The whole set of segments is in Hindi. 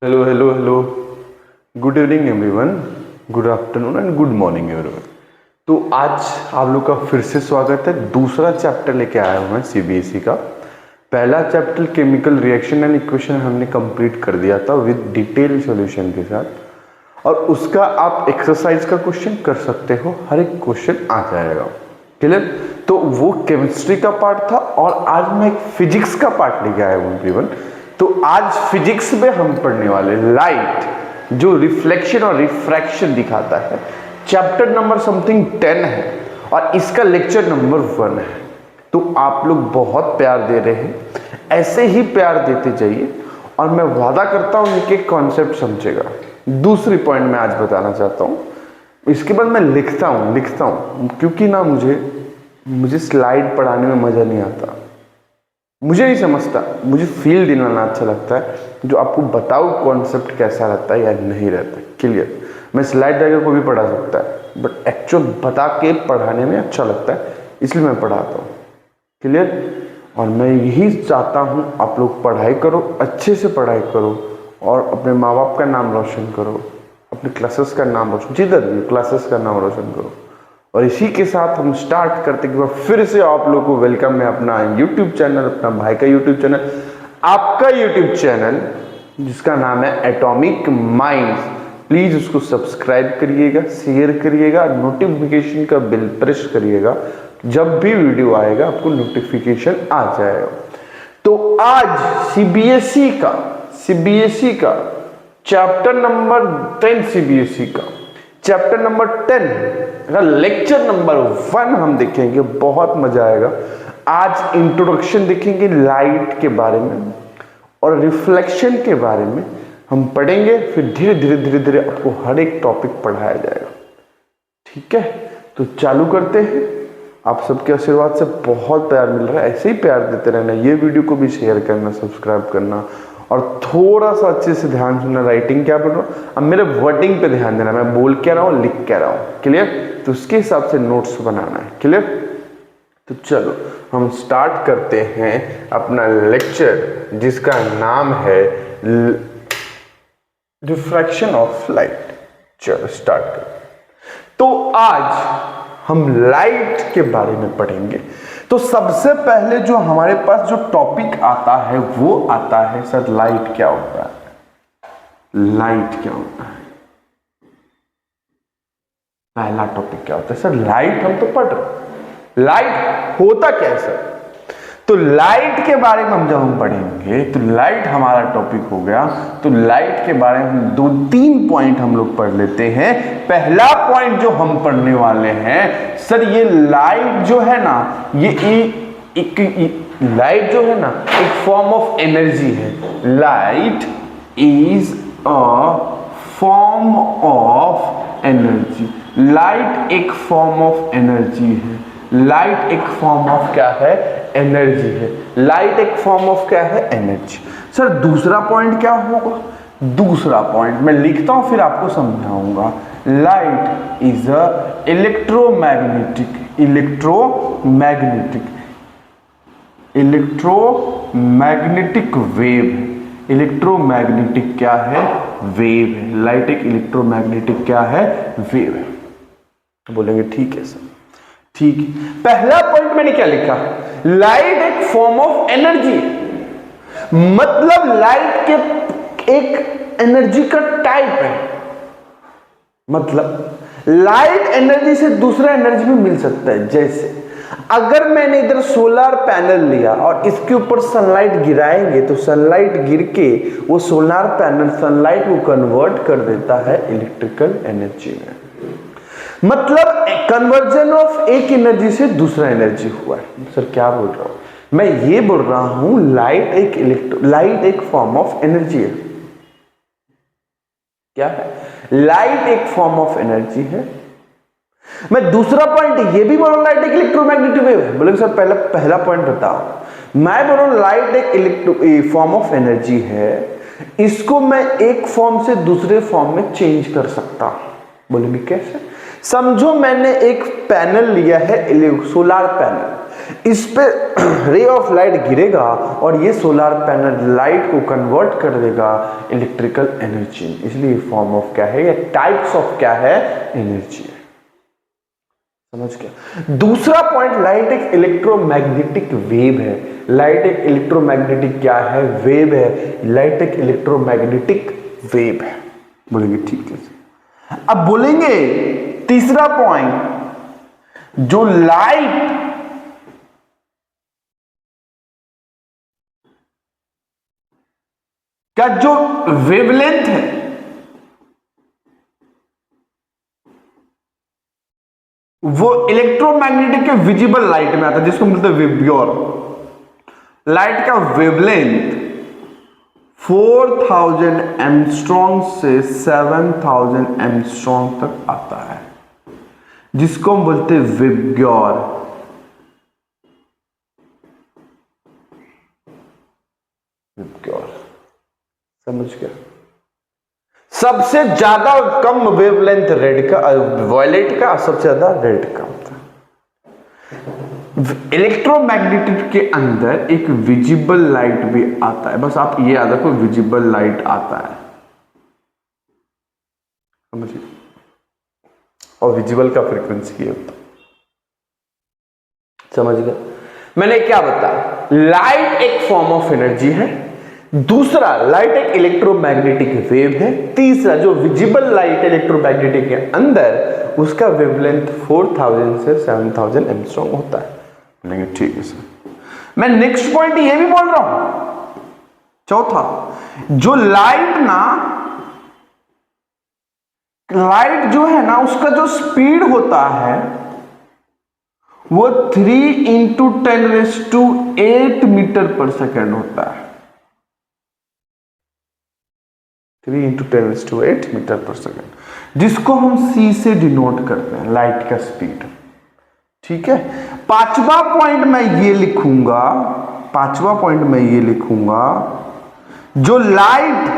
Hello hello hello, good evening everyone, good afternoon and good morning everyone. तो आज आप लोग का फिर से स्वागत है। दूसरा चैप्टर लेके आया हूँ मैं सीबीएसई का। पहला chapter chemical reaction and equation हमने कंप्लीट कर दिया था विद डिटेल सॉल्यूशन के साथ, और उसका आप एक्सरसाइज का क्वेश्चन कर सकते हो, हर एक क्वेश्चन आ जाएगा। क्लियर? तो वो केमिस्ट्री का पार्ट था और आज मैं एक फिजिक्स का पार्ट लेके आया हूँ एवरीवन। तो आज फिजिक्स में हम पढ़ने वाले लाइट, जो रिफ्लेक्शन और रिफ्रैक्शन दिखाता है। चैप्टर नंबर समथिंग 10 है और इसका लेक्चर नंबर 1 है। तो आप लोग बहुत प्यार दे रहे हैं, ऐसे ही प्यार देते जाइए और मैं वादा करता हूं एक एक कॉन्सेप्ट समझेगा। दूसरी पॉइंट मैं आज बताना चाहता हूं, इसके बाद मैं लिखता हूं क्योंकि ना मुझे स्लाइड पढ़ाने में मजा नहीं आता, मुझे नहीं समझता, मुझे फील दिलाना अच्छा लगता है, जो आपको बताओ कॉन्सेप्ट कैसा रहता है या नहीं रहता है। क्लियर? मैं स्लाइड जाकर कोई भी पढ़ा सकता है, बट एक्चुअल बता के पढ़ाने में अच्छा लगता है, इसलिए मैं पढ़ाता हूँ। क्लियर? और मैं यही चाहता हूँ आप लोग पढ़ाई करो, अच्छे से पढ़ाई करो और अपने माँ बाप का नाम रोशन करो, अपने क्लासेस का नाम रोशन, जिधर भी क्लासेस का नाम रोशन करो। और इसी के साथ हम स्टार्ट करते कि फिर से आप लोगों को वेलकम है अपना यूट्यूब चैनल, अपना भाई का यूट्यूब चैनल, आपका यूट्यूब चैनल जिसका नाम है एटॉमिक माइंड्स। प्लीज उसको सब्सक्राइब करिएगा, शेयर करिएगा, नोटिफिकेशन का बेल प्रेस करिएगा, जब भी वीडियो आएगा आपको नोटिफिकेशन आ जाएगा। तो आज सीबीएसई का चैप्टर नंबर 10, सीबीएसई का चैप्टर नंबर 10 का लेक्चर नंबर 1 हम देखेंगे, बहुत मजा आएगा। आज इंट्रोडक्शन देखेंगे लाइट के बारे में और रिफ्लेक्शन के बारे में हम पढ़ेंगे, फिर धीरे धीरे आपको हर एक टॉपिक पढ़ाया जाएगा। ठीक है, तो चालू करते हैं। आप सबके आशीर्वाद से बहुत प्यार मिल रहा है, ऐसे ही प्यार देते रहना। ये वीडियो को भी शेयर करना, सब्सक्राइब करना और थोड़ा सा अच्छे से ध्यान सुनना। राइटिंग क्या पढ़ रहा हूँ, अब मेरे वर्डिंग पे ध्यान देना, मैं बोल क्या रहा हूँ, लिख क्या रहा हूँ। क्लियर? तो उसके हिसाब से नोट्स बनाना है। क्लियर? तो चलो हम स्टार्ट करते हैं अपना लेक्चर, जिसका नाम है रिफ्रैक्शन ऑफ लाइट। चलो स्टार्ट कर। तो आज हम लाइट के बारे में पढ़ेंगे। तो सबसे पहले जो हमारे पास जो टॉपिक आता है वो आता है, सर लाइट क्या होता है। लाइट क्या होता है? पहला टॉपिक क्या होता है सर? लाइट हम तो पढ़ रहे, लाइट होता क्या है सर? तो लाइट के बारे में जब हम पढ़ेंगे तो लाइट हमारा टॉपिक हो गया। तो लाइट के बारे में हम 2-3 पॉइंट हम लोग पढ़ लेते हैं। पहला पॉइंट जो हम पढ़ने वाले हैं सर, ये लाइट जो है ना, ये लाइट जो है ना एक फॉर्म ऑफ एनर्जी है। Light is a form of energy. Light एक फॉर्म ऑफ एनर्जी है। लाइट एक फॉर्म ऑफ क्या है? एनर्जी है। लाइट एक फॉर्म ऑफ क्या है? एनर्जी। सर दूसरा पॉइंट क्या होगा? दूसरा पॉइंट मैं लिखता हूं फिर आपको समझाऊंगा। Light is a electromagnetic wave. Electromagnetic क्या है? वेव है। लाइट एक इलेक्ट्रोमैग्नेटिक क्या है? वेव है। बोलेंगे ठीक है सर, ठीक है। पहला पॉइंट मैंने क्या लिखा? लाइट एक फॉर्म ऑफ एनर्जी, मतलब लाइट के एक एनर्जी का टाइप है। मतलब लाइट एनर्जी से दूसरा एनर्जी भी मिल सकता है। जैसे अगर मैंने इधर सोलर पैनल लिया और इसके ऊपर सनलाइट गिराएंगे तो सनलाइट गिर के वो सोलर पैनल सनलाइट को कन्वर्ट कर देता है इलेक्ट्रिकल एनर्जी में। मतलब कन्वर्जन ऑफ एक एनर्जी से दूसरा एनर्जी हुआ है। सर क्या बोल रहा हूं मैं? ये बोल रहा हूं लाइट एक फॉर्म ऑफ एनर्जी है। क्या है? लाइट एक फॉर्म ऑफ एनर्जी है। मैं दूसरा पॉइंट ये भी बोल रहा हूं लाइट एक इलेक्ट्रोमैग्नेटिक वेव है। बोले सर पहला पॉइंट बताओ। मैं बोल रहा हूं लाइट एक फॉर्म ऑफ एनर्जी है, इसको मैं एक फॉर्म से दूसरे फॉर्म में चेंज कर सकता हूं। बोलेंगे कैसे? समझो मैंने एक पैनल लिया है, सोलर पैनल। इस पे रे ऑफ लाइट गिरेगा और ये सोलर पैनल लाइट को कन्वर्ट कर देगा इलेक्ट्रिकल एनर्जी, इसलिए फॉर्म ऑफ क्या है, ये टाइप्स ऑफ क्या है, एनर्जी है। समझ गया। दूसरा पॉइंट, लाइट एक इलेक्ट्रोमैग्नेटिक वेव है। लाइट एक इलेक्ट्रोमैग्नेटिक क्या है, वेव है। लाइट एक इलेक्ट्रोमैग्नेटिक वेव है। बोलेंगे ठीक है। अब बोलेंगे तीसरा पॉइंट, जो लाइट का जो वेवलेंथ है वो इलेक्ट्रोमैग्नेटिक के विजिबल लाइट में आता है, जिसको बोलते हैं वेव्योर। लाइट का वेवलेंथ 4000 एंगस्ट्रॉम से 7000 एंगस्ट्रॉम तक आता है, जिसको हम बोलते हैं वेव्योर। समझ गया। सबसे ज्यादा कम वेवलेंथ रेड का, वॉयलेट का, सबसे ज्यादा रेड का होता है। इलेक्ट्रोमैग्नेटिक के अंदर एक विजिबल लाइट भी आता है, बस आप ये याद रखो, विजिबल लाइट आता है, समझिए। और विजिबल का फ्रीक्वेंसी ये होता है, समझ गया। मैंने क्या बताया, लाइट एक फॉर्म ऑफ एनर्जी है। दूसरा, लाइट एक इलेक्ट्रोमैग्नेटिक वेव है। तीसरा, जो विजिबल लाइट इलेक्ट्रोमैग्नेटिक के अंदर, उसका वेवलेंथ 4000 से 7000 एंगस्ट्रॉम होता है। बोलेंगे ठीक है सर। मैं नेक्स्ट पॉइंट ये भी बोल रहा हूं, चौथा, जो लाइट जो है ना, उसका जो स्पीड होता है वो 3 × 10⁸ मीटर पर सेकेंड होता है। 3 × 10⁸ मीटर पर सेकेंड, जिसको हम c से डिनोट करते हैं, लाइट का स्पीड। ठीक है। पांचवा पॉइंट मैं ये लिखूंगा, जो लाइट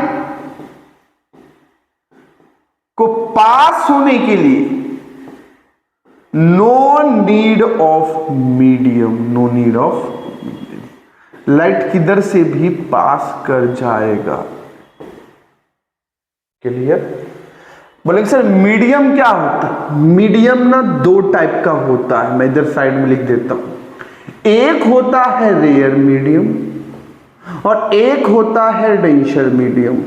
को पास होने के लिए no need of medium, light किधर से भी पास कर जाएगा। क्लियर। बोलेंगे सर मीडियम क्या होता है? मीडियम ना दो टाइप का होता है, मैं इधर साइड में लिख देता हूं। एक होता है रेयर मीडियम और एक होता है डेंसर मीडियम।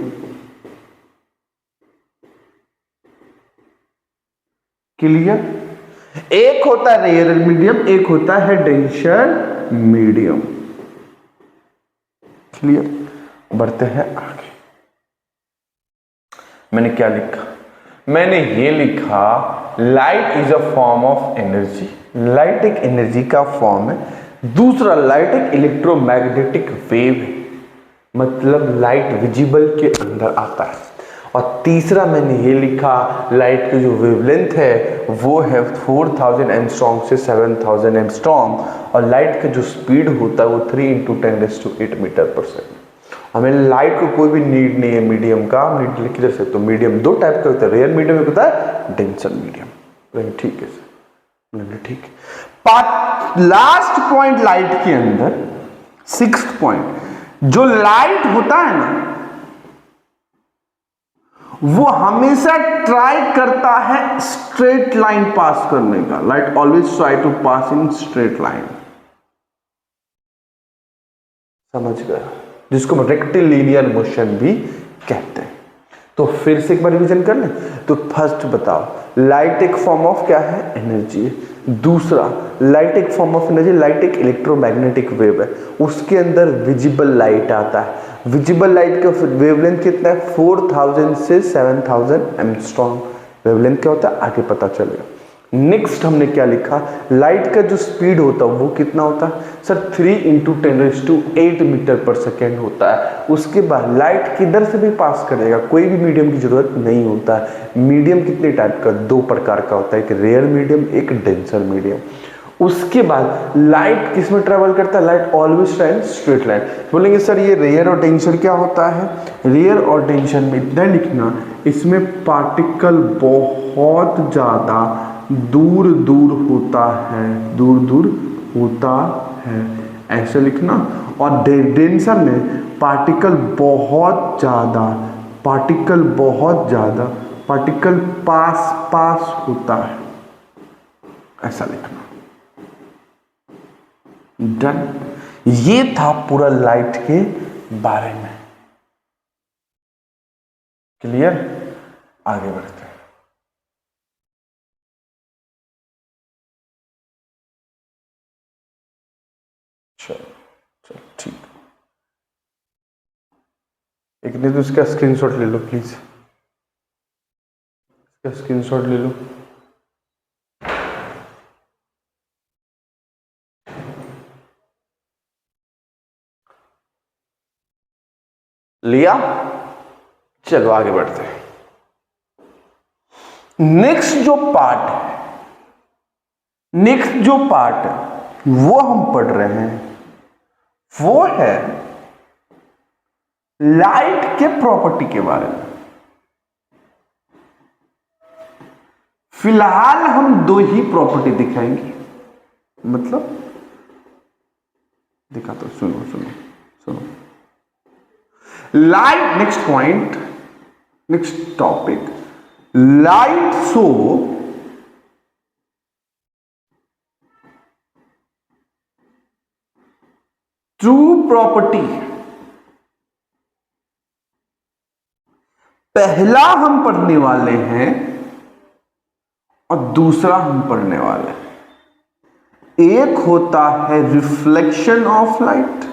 क्लियर। एक होता है रेयर मीडियम, एक होता है डेंसर मीडियम। क्लियर। बढ़ते हैं आगे। मैंने क्या लिखा? मैंने ये लिखा, light is a form of energy. Light एक एनर्जी का फॉर्म है। दूसरा, लाइट एक इलेक्ट्रोमैग्नेटिक वेव है, मतलब लाइट विजिबल के अंदर आता है। और तीसरा मैंने ये लिखा, लाइट की जो वेवलेंथ है वो है 4000 एंगस्ट्रॉम से 7000 एंगस्ट्रॉम, और लाइट का जो स्पीड होता है वो 3 × 10⁸ मीटर पर सेकेंड। हमें लाइट को कोई भी नीड नहीं है मीडियम का, नीड किधर से, तो मीडियम दो टाइप का होता है, रेयर मीडियम एक होता है डेंसर मीडियम। ठीक है सर, ठीक है। लास्ट पॉइंट लाइट के अंदर, सिक्स्थ पॉइंट, जो लाइट होता है ना वो हमेशा ट्राई करता है स्ट्रेट लाइन पास करने का। Light always try to pass in straight line. समझ गया, जिसको हम रेक्टिलिनियर मोशन भी कहते हैं। तो फिर से एक बार रिवीजन कर लें। तो फर्स्ट बताओ, लाइट एक फॉर्म ऑफ क्या है, एनर्जी है। दूसरा, लाइट एक फॉर्म ऑफ एनर्जी, लाइट एक इलेक्ट्रोमैग्नेटिक वेव है, उसके अंदर विजिबल लाइट आता है। विजिबल लाइट का वेवलेंथ कितना है, 4000 से 7000 एंगस्ट्रॉम वेवलेंथ क्या होता है, आगे पता चलेगा। नेक्स्ट हमने क्या लिखा, लाइट का जो स्पीड होता है वो कितना होता है सर, 3 × 10⁸ मीटर पर सेकेंड होता है। उसके बाद लाइट किधर से भी पास करेगा, कोई भी मीडियम की जरूरत नहीं होता है। मीडियम कितने टाइप का, दो प्रकार का होता है, एक रेयर मीडियम, एक डेंसर मीडियम। उसके बाद लाइट किस में ट्रेवल करता है, light always travel straight line. बोलेंगे सर ये रेयर और डेंसर क्या होता है, रेयर और डेंसर में इतना लिखना, इसमें पार्टिकल बहुत ज्यादा दूर दूर होता है, दूर दूर होता है, ऐसे लिखना। और डेंसर में पार्टिकल बहुत ज़्यादा, पार्टिकल बहुत ज़्यादा, पार्टिकल पास पास होता है, ऐसा लिखना। डन। ये था पूरा लाइट के बारे में। क्लियर? आगे बढ़ते हैं। चलो चलो ठीक। एक नहीं तो इसका स्क्रीनशॉट ले लो प्लीज, इसका स्क्रीनशॉट ले लो। लिया? चलो आगे बढ़ते हैं। नेक्स्ट जो पार्ट है, नेक्स्ट जो पार्ट है वो हम पढ़ रहे हैं, वो है लाइट के प्रॉपर्टी के बारे में। फिलहाल हम दो ही प्रॉपर्टी दिखाएंगे, मतलब दिखाता हूं, सुनो सुनो सुनो। Light, next point, next topic, light show true property. पहला हम पढ़ने वाले हैं और दूसरा हम पढ़ने वाले हैं। एक होता है रिफ्लेक्शन ऑफ लाइट,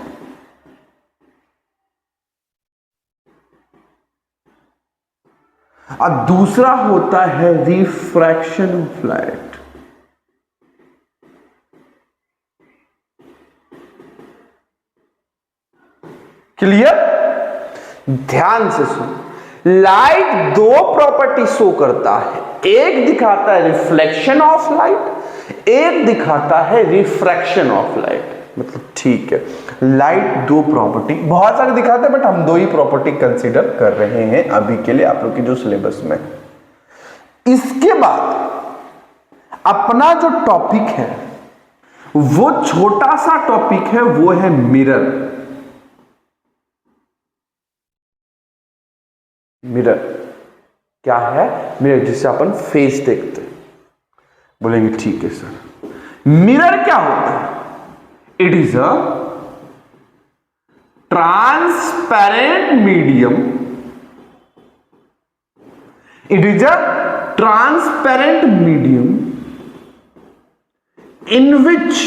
और दूसरा होता है रिफ्रैक्शन ऑफ लाइट। क्लियर? ध्यान से सुन। लाइट दो प्रॉपर्टी शो करता है, एक दिखाता है रिफ्लेक्शन ऑफ लाइट, एक दिखाता है रिफ्रैक्शन ऑफ लाइट। मतलब ठीक है, लाइट दो प्रॉपर्टी, बहुत सारे दिखाते हैं बट हम दो ही प्रॉपर्टी कंसीडर कर रहे हैं अभी के लिए आप लोग की जो सिलेबस में। इसके बाद अपना जो टॉपिक है वो छोटा सा टॉपिक है, वो है मिरर। मिरर क्या है? मिरर जिससे अपन फेस देखते हैं। बोलेंगे ठीक है सर, मिरर क्या होता है? It is a transparent medium, it is a transparent medium in which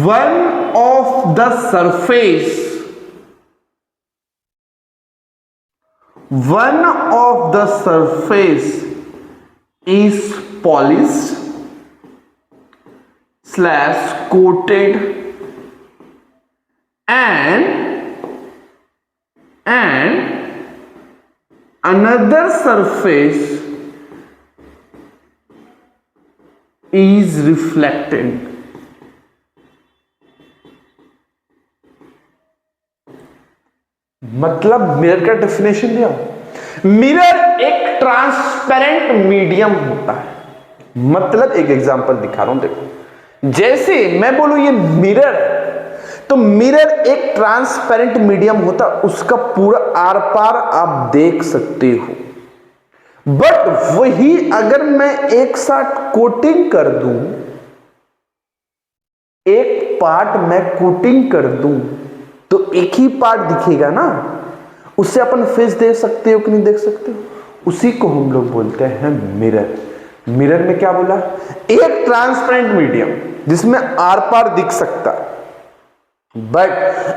one of the surface is polished / coated and another surface is reflected। मतलब मिरर का डेफिनेशन दिया, मिरर एक ट्रांसपेरेंट मीडियम होता है। मतलब एक एग्जांपल दिखा रहा हूं, देखो जैसे मैं बोलूं ये मिरर है, तो मिरर एक ट्रांसपेरेंट मीडियम होता है, उसका पूरा आर पार आप देख सकते हो। बट वही अगर मैं एक साथ कोटिंग कर दूं, एक पार्ट मैं कोटिंग कर दूं, तो एक ही पार्ट दिखेगा ना, उससे अपन फेस देख सकते हो कि नहीं देख सकते हो? उसी को हम लोग बोलते हैं मिरर। मिरर में क्या बोला? एक ट्रांसपेरेंट मीडियम जिसमें आर पार दिख सकता है, बट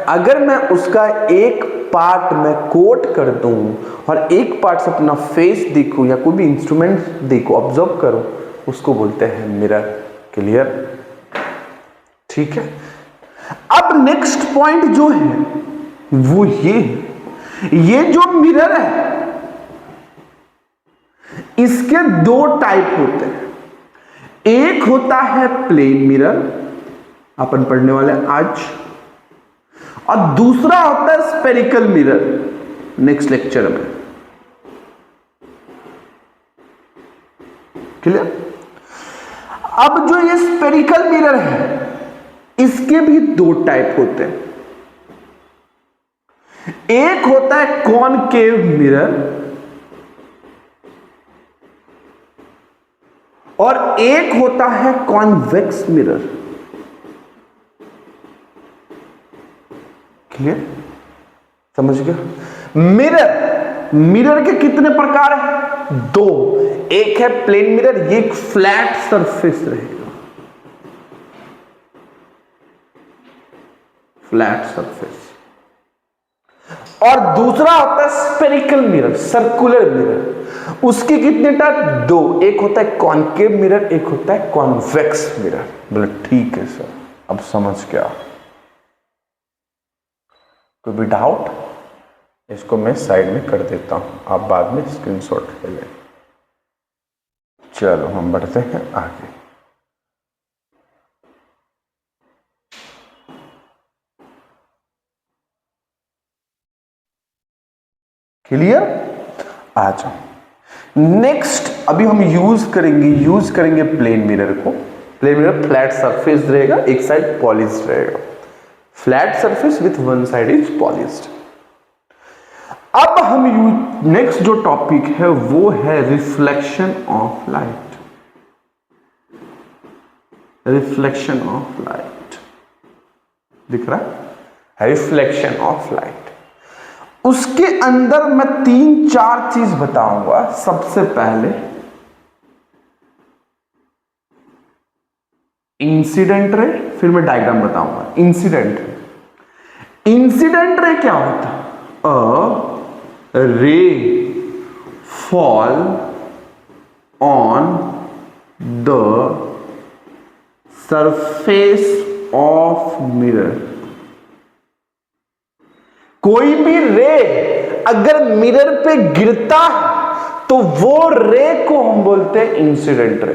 अगर मैं उसका एक पार्ट में कोट कर दूं और एक पार्ट से अपना फेस देखूं या कोई भी इंस्ट्रूमेंट देखो, ऑब्जर्व करो, उसको बोलते हैं मिरर। क्लियर? ठीक है। अब नेक्स्ट पॉइंट जो है वो ये जो मिरर है इसके दो टाइप होते हैं। एक होता है प्लेन मिरर, अपन पढ़ने वाले आज, और दूसरा होता है स्फेरिकल मिरर, नेक्स्ट लेक्चर में। क्लियर? अब जो ये स्पेरिकल मिरर है इसके भी दो टाइप होते हैं। एक होता है कॉनकेव मिरर और एक होता है कॉन्वेक्स मिरर। क्लियर? समझ गया? मिरर के कितने प्रकार हैं? दो। एक है प्लेन मिरर, ये एक फ्लैट सरफेस रहेगा, फ्लैट सरफेस। और दूसरा होता है स्फेरिकल मिरर, सर्कुलर मिरर। उसके कितने टाइप? दो। एक होता है कॉनकेव मिरर, एक होता है कॉन्वेक्स मिरर। बोले ठीक है सर, अब समझ गया। कोई भी डाउट? इसको मैं साइड में कर देता हूं, आप बाद में स्क्रीनशॉट ले लें। चलो हम बढ़ते हैं आगे। क्लियर? आ जाओ नेक्स्ट। अभी हम यूज करेंगे प्लेन मिरर को। प्लेन मिरर फ्लैट सरफेस रहेगा, एक साइड पॉलिश्ड रहेगा, flat surface with one side is polished. अब हम नेक्स्ट जो टॉपिक है वो है reflection of light. Reflection of light दिख रहा है? Reflection of light. उसके अंदर मैं 3-4 चीज बताऊंगा। सबसे पहले इंसिडेंट रे, फिर मैं डायग्राम बताऊंगा। इंसिडेंट रे क्या होता है? रे fall on the surface of mirror. कोई भी रे अगर मिरर पे गिरता है तो वो रे को हम बोलते हैं इंसिडेंट रे।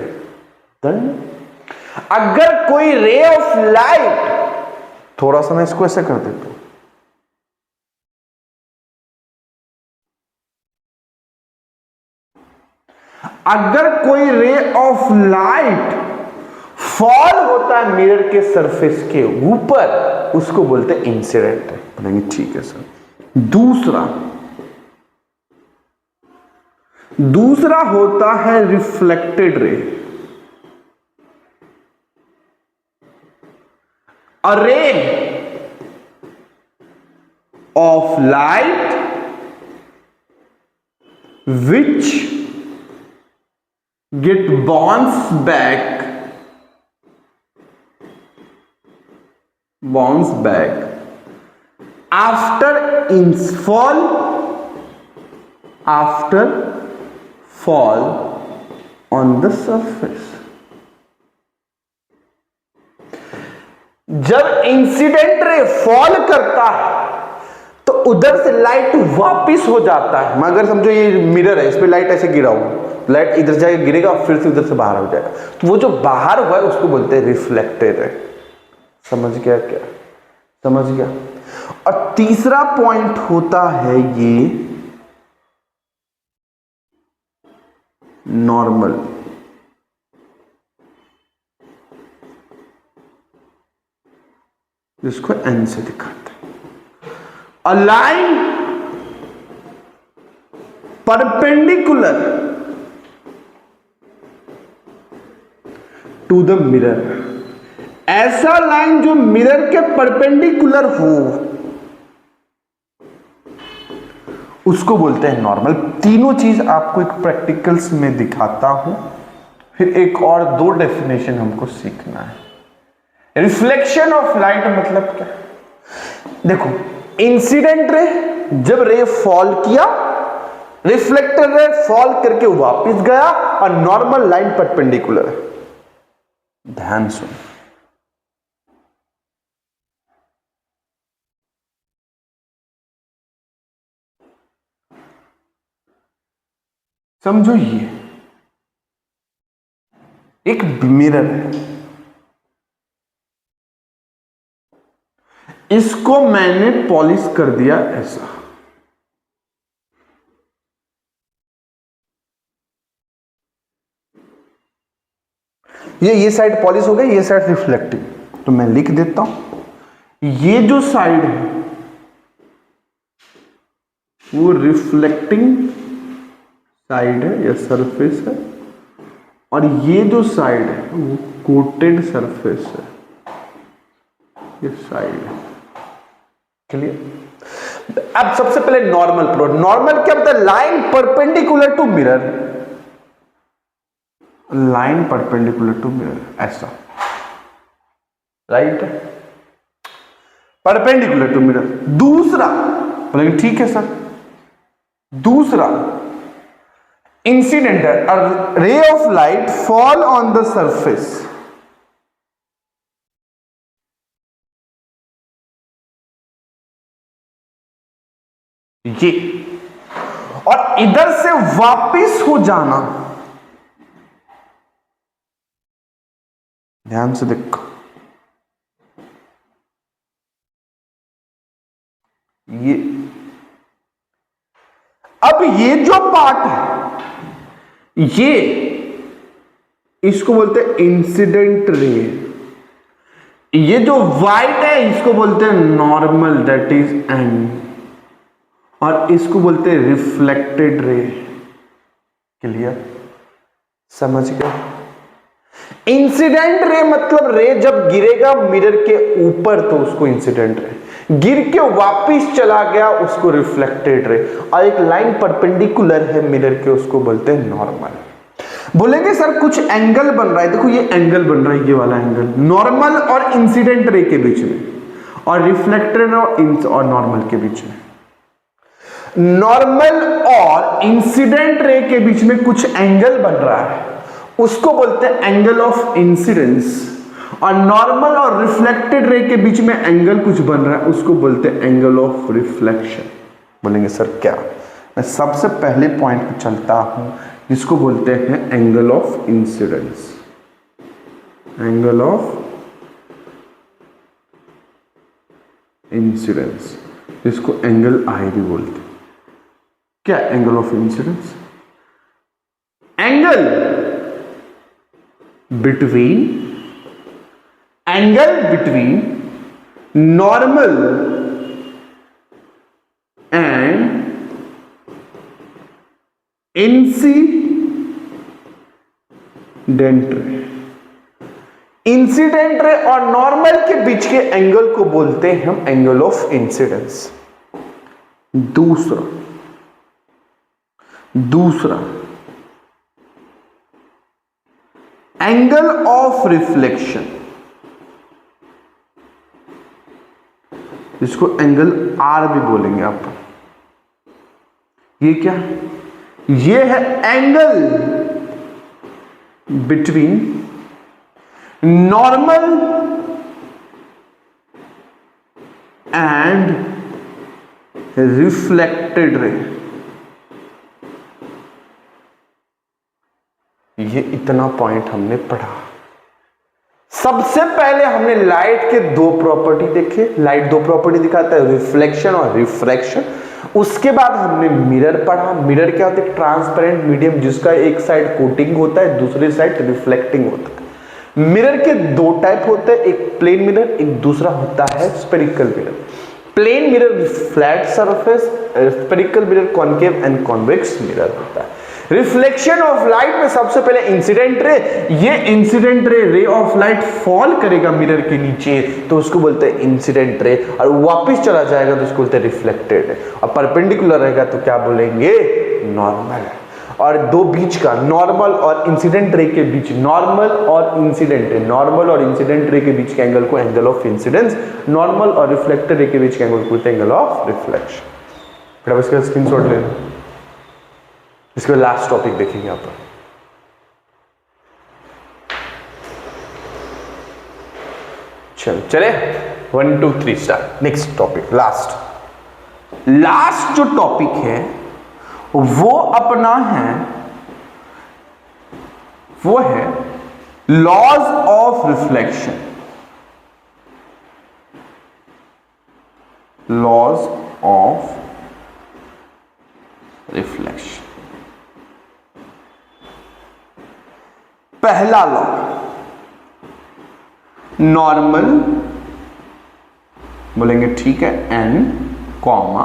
अगर कोई रे ऑफ लाइट, थोड़ा सा मैं इसको ऐसे कर देता हूं, अगर कोई रे ऑफ लाइट फॉल होता है मिरर के सरफेस के ऊपर, उसको बोलते हैं इंसिडेंट है। बोलेंगे ठीक है सर। दूसरा होता है reflected ray. A ray of light which get bounce back after fall on the surface। जब इंसिडेंट रे फॉल करता है तो उधर से लाइट वापिस हो जाता है। मगर समझो ये मिरर है, इस पे लाइट ऐसे गिरा हो, लाइट इधर जाके गिरेगा फिर से उधर से बाहर हो जाएगा, तो वो जो बाहर हुआ है उसको बोलते हैं रिफ्लेक्टेड है। समझ गया क्या? समझ गया। और तीसरा पॉइंट होता है ये नॉर्मल। जिसको एन से दिखाते हैं। A line perpendicular to the mirror. ऐसा लाइन जो मिरर के परपेंडिकुलर हो उसको बोलते हैं नॉर्मल। तीनों चीज आपको एक प्रैक्टिकल्स में दिखाता हूं, फिर एक और 2 डेफिनेशन हमको सीखना है। रिफ्लेक्शन ऑफ लाइट मतलब क्या? देखो, इंसिडेंट रे जब रे फॉल किया, रिफ्लेक्टर रे फॉल करके वापस गया, और नॉर्मल लाइन परपेंडिकुलर है। ध्यान सुन। समझो ये एक मिरर है, इसको मैंने पॉलिश कर दिया ऐसा। ये साइड पॉलिश हो गई, ये साइड रिफ्लेक्टिंग। तो मैं लिख देता हूं, ये जो साइड है वो रिफ्लेक्टिंग साइड है या सरफेस है, और ये जो साइड है वो कोटेड सरफेस है, ये साइड है। क्लियर? अब सबसे पहले नॉर्मल प्लॉट। नॉर्मल क्या होता है? Line perpendicular to mirror, line perpendicular to mirror, ऐसा, राइट? Perpendicular to mirror. दूसरा बोलेंगे ठीक है सर, दूसरा इंसिडेंट है, a ray of light fall on the surface, ये, और इधर से वापिस हो जाना। ध्यान से देखो, ये, अब ये जो पार्ट है, ये इसको बोलते हैं इंसिडेंट रे। ये जो वाइट है इसको बोलते हैं नॉर्मल, दैट इज एन, और इसको बोलते हैं रिफ्लेक्टेड रे। क्लियर? समझ गए? इंसिडेंट रे मतलब रे जब गिरेगा मिरर के ऊपर तो उसको इंसिडेंट रे, गिर के वापिस चला गया उसको रिफ्लेक्टेड रे, और एक लाइन परपेंडिकुलर है मिरर के उसको बोलते हैं नॉर्मल। बोलेंगे सर कुछ एंगल बन रहा है, देखो ये एंगल बन रहा है, ये वाला एंगल नॉर्मल और इंसिडेंट रे के बीच में, और रिफ्लेक्टेड और नॉर्मल के बीच में। नॉर्मल और इंसिडेंट रे के बीच में कुछ एंगल बन रहा है, उसको बोलते हैं एंगल ऑफ इंसिडेंस, और नॉर्मल और रिफ्लेक्टेड रे के बीच में एंगल कुछ बन रहा है, उसको बोलते हैं एंगल ऑफ रिफ्लेक्शन। बोलेंगे सर क्या? मैं सबसे पहले पॉइंट पे चलता हूं, जिसको बोलते हैं angle of incidence, angle of incidence, इसको एंगल आई भी बोलते हैं। क्या angle of incidence? Angle between normal and incident ray. Incident ray और नॉर्मल के बीच के एंगल को बोलते हैं हम एंगल ऑफ इंसिडेंस। दूसरा एंगल ऑफ रिफ्लेक्शन, इसको एंगल आर भी बोलेंगे आप। ये क्या? ये है angle between normal and reflected रे। ये इतना पॉइंट हमने पढ़ा। सबसे पहले हमने लाइट के दो प्रॉपर्टी देखे। लाइट दो प्रॉपर्टी दिखाता है, रिफ्लेक्शन और रिफ्रैक्शन। उसके बाद हमने मिरर पढ़ा। मिरर क्या होता है? ट्रांसपेरेंट मीडियम जिसका एक साइड कोटिंग होता है, दूसरी साइड रिफ्लेक्टिंग होता है। मिरर के दो टाइप होते हैं, एक प्लेन मिरर, एक दूसरा होता है spherical mirror. Plane mirror flat surface, spherical mirror concave and convex mirror होता है। रिफ्लेक्शन ऑफ लाइट में सबसे पहले इंसिडेंट रे, ये incident ray of light fall करेगा मिरर के नीचे तो उसको बोलते हैं इंसिडेंट रे, और वापस चला जाएगा तो उसको बोलते हैं रिफ्लेक्टेड रे, और परपेंडिकुलर रहेगा तो क्या बोलेंगे? नॉर्मल। और दो बीच का नॉर्मल और इंसिडेंट रे के बीच, नॉर्मल और इंसिडेंट रे, नॉर्मल और इंसिडेंट रे के बीच के एंगल को एंगल ऑफ इंसिडेंस, नॉर्मल और रिफ्लेक्टेड रे के बीच के एंगल को बोलते हैं एंगल ऑफ रिफ्लेक्शन। फिर अब इसका स्क्रीनशॉट ले लो। इसके बाद लास्ट टॉपिक देखेंगे आप। चले 1 2 3 स्टार्ट। नेक्स्ट टॉपिक, लास्ट जो टॉपिक है वो अपना है, वो है laws of reflection. Laws of reflection. पहला लॉ, नॉर्मल बोलेंगे, ठीक है, N comma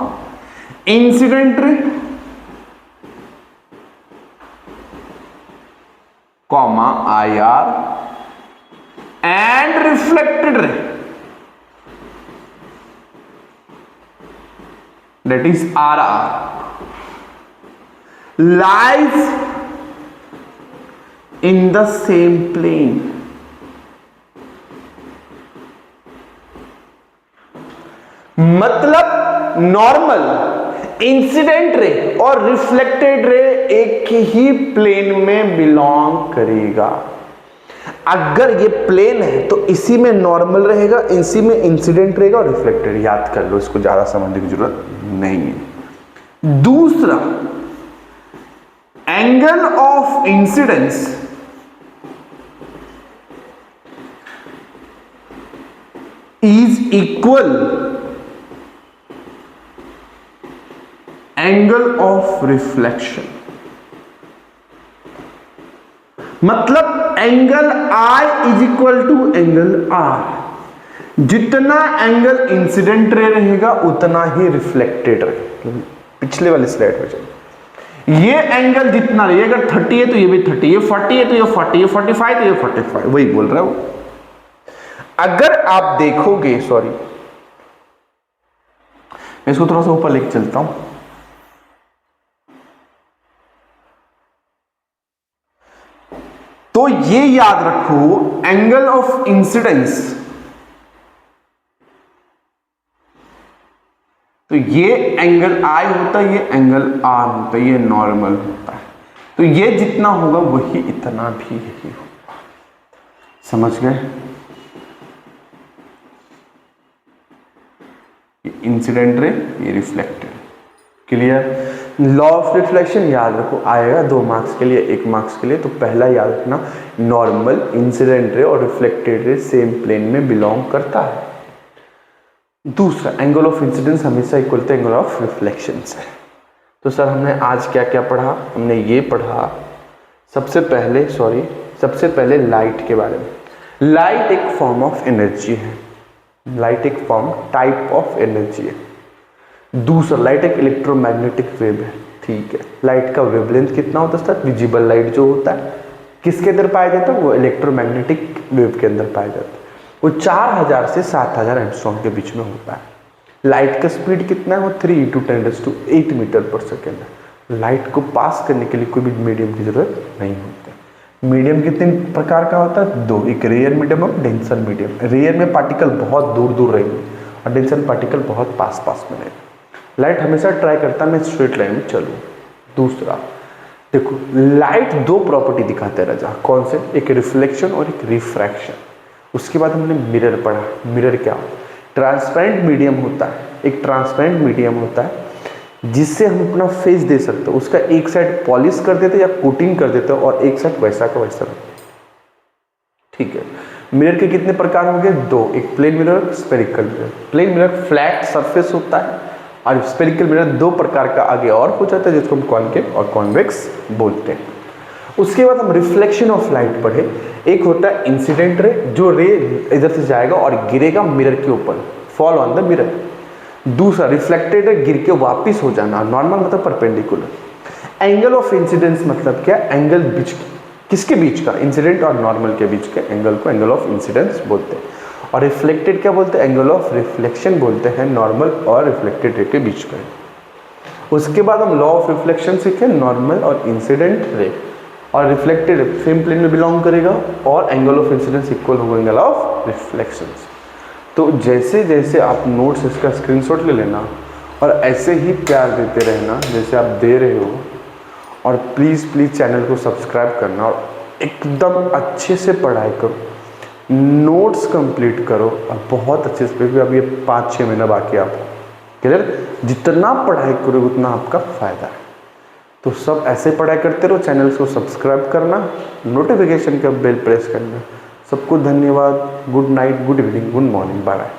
incident ray comma I R and reflected ray, that is RR, lies in the same plane. मतलब नॉर्मल, इंसिडेंट रे और रिफ्लेक्टेड रे एक ही प्लेन में बिलोंग करेगा। अगर ये प्लेन है तो इसी में नॉर्मल रहेगा, इसी में इंसिडेंट रहेगा और रिफ्लेक्टेड। याद कर लो, इसको ज्यादा समझने की जरूरत नहीं है। दूसरा, angle of incidence is equal angle of reflection. मतलब angle I is equal to angle R। जितना एंगल इंसिडेंट रे रहेगा उतना ही रिफ्लेक्टेड रहेगा। पिछले वाले स्लाइड में चलिए, ये एंगल जितना रहे, अगर 30 है तो ये भी 30, ये 40 है तो ये 40, ये 45 तो ये 45, वही बोल रहा हूं। अगर आप देखोगे, सॉरी मैं इसको थोड़ा सा ऊपर लेके चलता हूं। तो ये याद रखो, एंगल ऑफ इंसिडेंस, तो ये एंगल I होता है, ये एंगल R होता है, ये नॉर्मल होता है। तो ये जितना होगा वही इतना भी यही होगा। समझ गए? ये इंसिडेंट रे, ये reflected. Clear? Law of reflection याद रखो, आएगा 2 मार्क्स के लिए, 1 मार्क्स के लिए। तो पहला याद रखना, नॉर्मल, इंसिडेंट रे और रिफ्लेक्टेड रे सेम प्लेन में बिलोंग करता है। दूसरा, एंगल ऑफ इंसिडेंस हमेशा equal to angle of reflection है। तो सर हमने आज क्या क्या पढ़ा? हमने ये पढ़ा सबसे पहले लाइट के बारे में। लाइट एक फॉर्म ऑफ एनर्जी है, लाइट एक फॉर्म टाइप ऑफ एनर्जी है। दूसरा, लाइट एक इलेक्ट्रोमैग्नेटिक वेव है, ठीक है। लाइट का वेवलेंथ कितना होता है? विजिबल लाइट जो होता है किसके अंदर पाया जाता है? वो इलेक्ट्रोमैग्नेटिक वेव के अंदर पाया जाता है। वो 4000 से 7000 एंगस्ट्रॉम के बीच में होता है। लाइट का स्पीड कितना है? वो 3 × 10⁸ मीटर पर सेकेंड है। लाइट को पास करने के लिए कोई भी मीडियम की जरूरत नहीं होती। मीडियम कितने प्रकार का होता है? 2, एक रेयर मीडियम और डेंसर मीडियम। रेयर में पार्टिकल बहुत दूर दूर रहेंगे और डेंसर पार्टिकल बहुत पास पास में रहेंगे। लाइट हमेशा ट्राई करता है मैं स्ट्रेट लाइन में चलूँ। दूसरा देखो, लाइट 2 प्रॉपर्टी दिखाते हैं राजा, कौन से? एक रिफ्लेक्शन और एक रिफ्रैक्शन। उसके बाद हमने मिरर पढ़ा। मिरर क्या? ट्रांसपेरेंट मीडियम होता है, एक ट्रांसपेरेंट मीडियम होता है जिससे हम अपना फेस दे सकते हो। उसका एक साइड पॉलिश कर देते या कोटिंग कर देते हो और एक साइड वैसा का वैसा, ठीक है। मिरर के कितने प्रकार होंगे? 2, एक plane mirror, spherical mirror. Plane mirror flat surface होता है और स्फेरिकल मिरर 2 प्रकार का आगे और हो जाता है जिसको हम कॉन्केव और कॉन्वेक्स बोलते हैं। उसके बाद हम रिफ्लेक्शन ऑफ लाइट पढ़े। एक होता है इंसिडेंट रे, जो रे इधर से जाएगा और गिरेगा मिरर के ऊपर, फॉल ऑन द मिरर। दूसरा रिफ्लेक्टेड रे, गिर के वापिस हो जाना। नॉर्मल मतलब परपेंडिकुलर। एंगल ऑफ इंसिडेंस मतलब क्या? एंगल बीच किसके बीच का? इंसिडेंट और नॉर्मल के बीच के एंगल को एंगल ऑफ इंसिडेंस बोलते हैं। और रिफ्लेक्टेड क्या बोलते हैं? एंगल ऑफ रिफ्लेक्शन बोलते हैं, नॉर्मल और रिफ्लेक्टेड रे के बीच का। उसके बाद हम लॉ ऑफ रिफ्लेक्शन सीखे, नॉर्मल और इंसिडेंट रे और रिफ्लेक्टेड सेम प्लेन में बिलोंग करेगा और एंगल ऑफ इंसिडेंस इक्वल होगा एंगल ऑफ रिफ्लेक्शन। तो जैसे जैसे आप नोट्स इसका स्क्रीनशॉट ले लेना और ऐसे ही प्यार देते रहना जैसे आप दे रहे हो। और प्लीज़ चैनल को सब्सक्राइब करना और एकदम अच्छे से पढ़ाई करो, नोट्स कंप्लीट करो और बहुत अच्छे से। अब ये 5-6 महीना बाकी है आपको, क्लियर? जितना पढ़ाई करोगे उतना आपका फायदा है। तो सब ऐसे पढ़ाई करते रहो, चैनल को सब्सक्राइब करना, नोटिफिकेशन का बेल प्रेस करना। सबको धन्यवाद। Good night, good evening, good morning, bye bye.